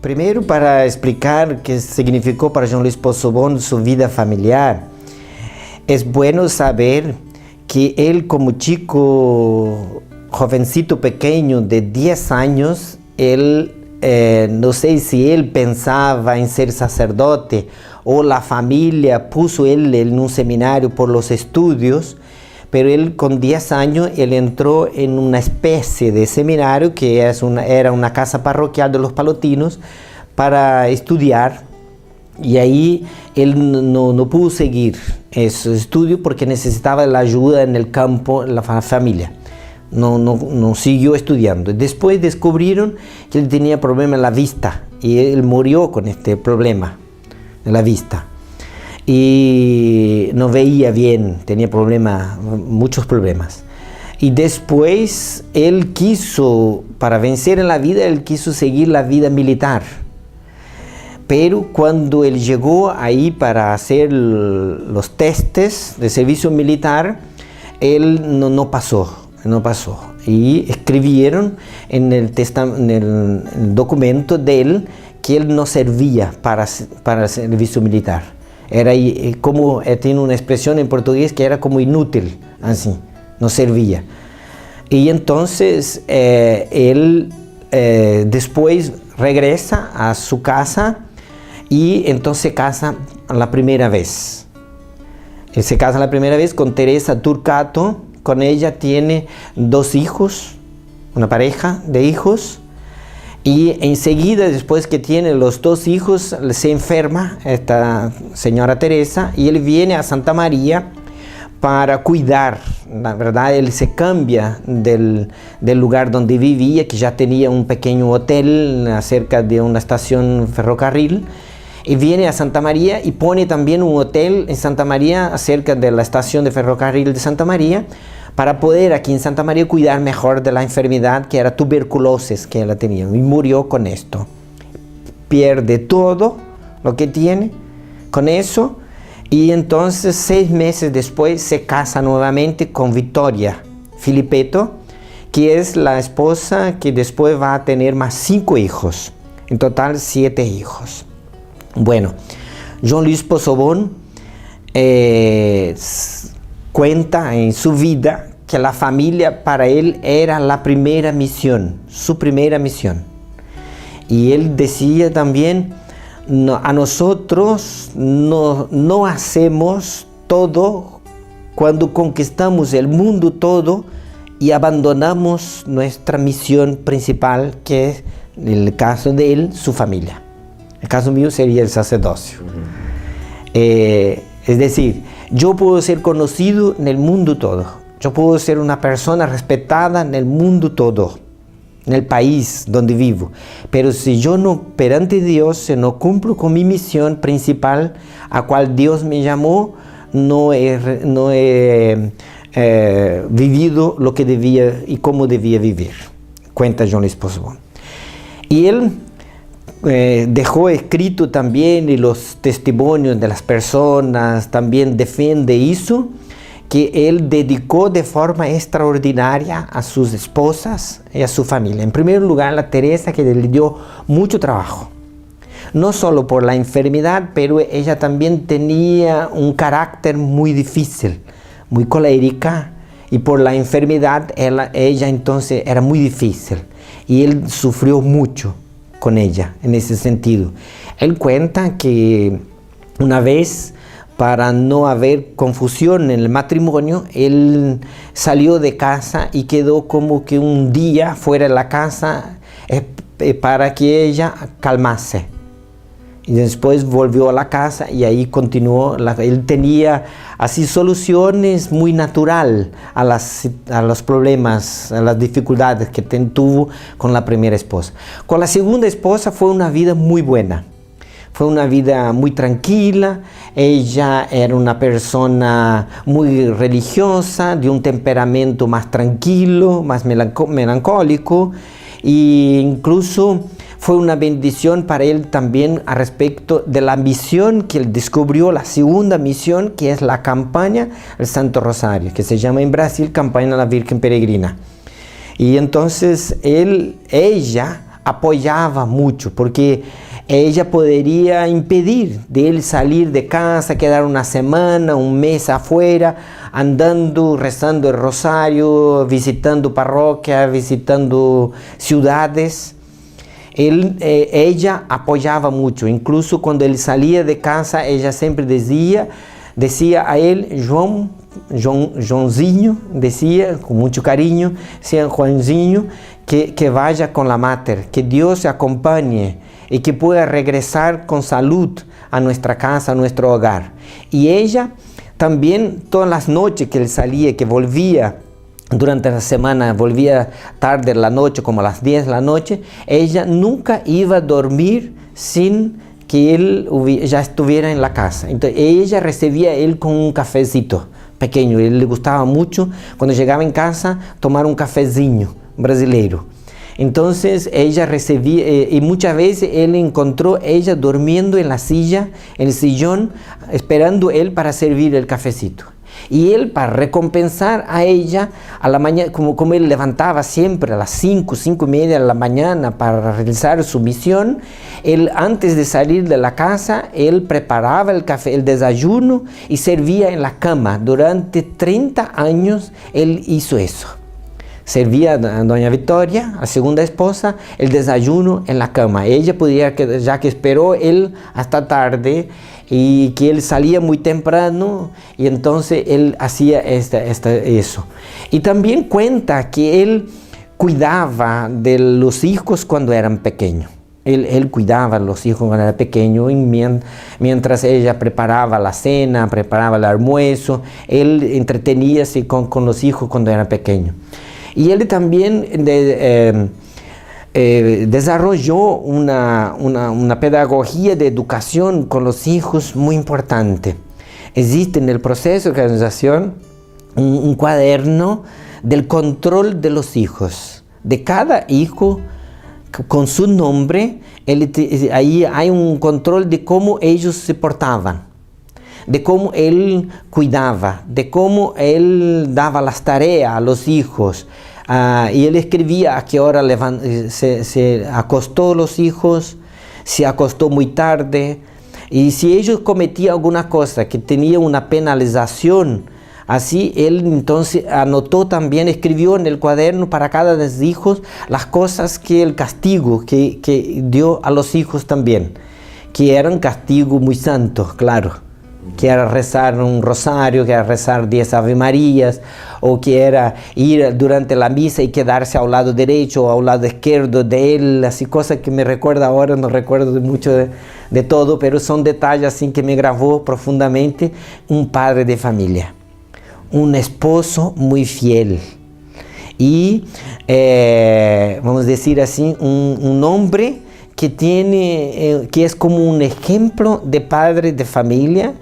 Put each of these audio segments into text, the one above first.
Primero, para explicar qué significó para João Luís Poçobon su vida familiar, es bueno saber que él, como chico, jovencito pequeño de 10 años, él, no sé si él pensaba en ser sacerdote o la familia puso él en un seminario por los estudios, pero él con 10 años él entró en una especie de seminario que era una casa parroquial de los palotinos para estudiar, y ahí él no pudo seguir esos estudios porque necesitaba la ayuda en el campo, la familia. No siguió estudiando. Después descubrieron que él tenía problema en la vista y él murió con este problema en la vista. Y no veía bien, tenía muchos problemas. Y después él quiso, para vencer en la vida, él quiso seguir la vida militar. Pero cuando él llegó ahí para hacer los testes de servicio militar, él no pasó. Y escribieron en el documento de él que él no servía para el servicio militar. Era como, tiene una expresión en portugués que era como inútil, así, no servía. Y entonces él después regresa a su casa y entonces se casa la primera vez. Él se casa la primera vez con Teresa Turcato. Con ella tiene 2 hijos, una pareja de hijos. Y enseguida, después que tiene los 2 hijos, se enferma esta señora Teresa y él viene a Santa María para cuidar. La verdad, él se cambia del lugar donde vivía, que ya tenía un pequeño hotel cerca de una estación ferrocarril, y viene a Santa María y pone también un hotel en Santa María, cerca de la estación de ferrocarril de Santa María, para poder aquí en Santa María cuidar mejor de la enfermedad que era tuberculosis que ella tenía, y murió con esto. Pierde todo lo que tiene con eso, y entonces 6 meses después se casa nuevamente con Victoria Filipeto, que es la esposa que después va a tener más 5 hijos, en total 7 hijos. Bueno, João Luís Poçobon cuenta en su vida que la familia para él era la primera misión, su primera misión. Y él decía también, a nosotros no hacemos todo cuando conquistamos el mundo todo y abandonamos nuestra misión principal, que es, en el caso de él, su familia. El caso mío sería el sacerdocio. Es decir, yo puedo ser conocido en el mundo todo. Yo puedo ser una persona respetada en el mundo todo, en el país donde vivo. Pero si yo perante Dios, si no cumplo con mi misión principal, a cual Dios me llamó, no he vivido lo que debía y cómo debía vivir. Cuenta João Luís Poçobon. Y él dejó escrito también, y los testimonios de las personas también defiende eso, que él dedicó de forma extraordinaria a sus esposas y a su familia. En primer lugar, a Teresa, que le dio mucho trabajo, no solo por la enfermedad, pero ella también tenía un carácter muy difícil, muy colérica, y por la enfermedad ella entonces era muy difícil, y él sufrió mucho con ella en ese sentido. Él cuenta que una vez, para no haber confusión en el matrimonio, él salió de casa y quedó como que un día fuera de la casa para que ella calmase. Y después volvió a la casa y ahí continuó. Él tenía así soluciones muy natural a los problemas, a las dificultades que tuvo con la primera esposa. Con la segunda esposa fue una vida muy buena. Fue una vida muy tranquila. Ella era una persona muy religiosa, de un temperamento más tranquilo, más melancólico, e incluso fue una bendición para él también a respecto de la misión que él descubrió, la segunda misión, que es la campaña del Santo Rosario, que se llama en Brasil Campaña de la Virgen Peregrina. Y entonces ella apoyaba mucho, porque ella podría impedir de él salir de casa, quedar una semana, un mes afuera, andando, rezando el rosario, visitando parroquias, visitando ciudades. Ella apoyaba mucho, incluso cuando él salía de casa, ella siempre decía a él, Joãozinho, decía con mucho cariño, decía Juanzinho, que vaya con la Mater, que Dios se acompañe y que pueda regresar con salud a nuestra casa, a nuestro hogar. Y ella también, todas las noches que él salía, que volvía durante la semana, volvía tarde en la noche, como a las 10 de la noche, ella nunca iba a dormir sin que él ya estuviera en la casa. Entonces ella recibía a él con un cafecito pequeño. A él le gustaba mucho, cuando llegaba en casa, tomar un cafezinho brasileiro. Entonces ella recibía, y muchas veces él encontró ella durmiendo en la silla, en el sillón, esperando él para servir el cafecito. Y él, para recompensar a ella, a la mañana, como él levantaba siempre a las 5:30 de la mañana para realizar su misión, él, antes de salir de la casa, él preparaba el café, el desayuno, y servía en la cama. Durante 30 años él hizo eso. Servía a doña Victoria, a segunda esposa, el desayuno en la cama. Ella podía, ya que esperó él hasta tarde, y que él salía muy temprano, y entonces él hacía eso. Y también cuenta que él cuidaba de los hijos cuando eran pequeños. Él cuidaba a los hijos cuando eran pequeños, mientras ella preparaba la cena, preparaba el almuerzo, él entreteníase con los hijos cuando eran pequeños. Y él también desarrolló una pedagogía de educación con los hijos muy importante. Existe en el proceso de canonización un cuaderno del control de los hijos. De cada hijo, con su nombre, ahí hay un control de cómo ellos se portaban, de cómo él cuidaba, de cómo él daba las tareas a los hijos. Y él escribía a qué hora se acostó los hijos, si acostó muy tarde, y si ellos cometían alguna cosa que tenía una penalización, así él entonces anotó también, escribió en el cuaderno para cada de los hijos las cosas que el castigo que dio a los hijos también, que eran castigos muy santos, claro. Que era rezar un rosario, que era rezar 10 Ave Marías, o que era ir durante la misa y quedarse al lado derecho o al lado izquierdo de él, así cosas que me recuerda ahora, no recuerdo mucho de todo, pero son detalles así que me grabó profundamente. Un padre de familia, un esposo muy fiel y, vamos a decir así, un hombre que es como un ejemplo de padre de familia,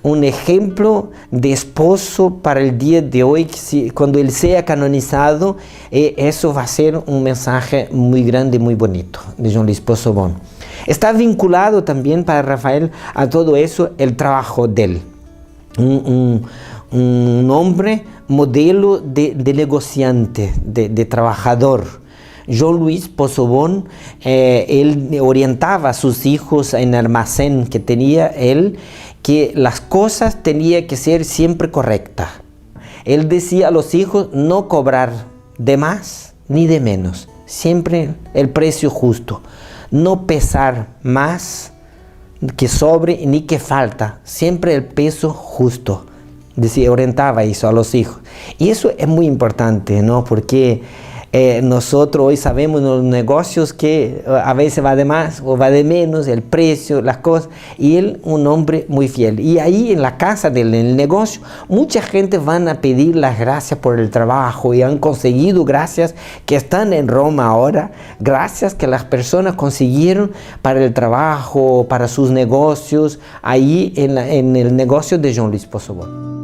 un ejemplo de esposo para el día de hoy, cuando él sea canonizado, eso va a ser un mensaje muy grande, muy bonito de João Luís Poçobon. Está vinculado también para Rafael a todo eso el trabajo de él, un hombre modelo de negociante, de trabajador. João Luís Poçobon, él orientaba a sus hijos en el almacén que tenía él, que las cosas tenían que ser siempre correctas. Él decía a los hijos no cobrar de más ni de menos, siempre el precio justo, no pesar más que sobre ni que falta, siempre el peso justo. Decía, orientaba eso a los hijos. Y eso es muy importante, ¿no? Porque nosotros hoy sabemos en los negocios que a veces va de más o va de menos, el precio, las cosas, y él un hombre muy fiel. Y ahí en la casa del negocio, mucha gente van a pedir las gracias por el trabajo y han conseguido gracias que están en Roma ahora, gracias que las personas consiguieron para el trabajo, para sus negocios, ahí en el negocio de João Luís Poçobon.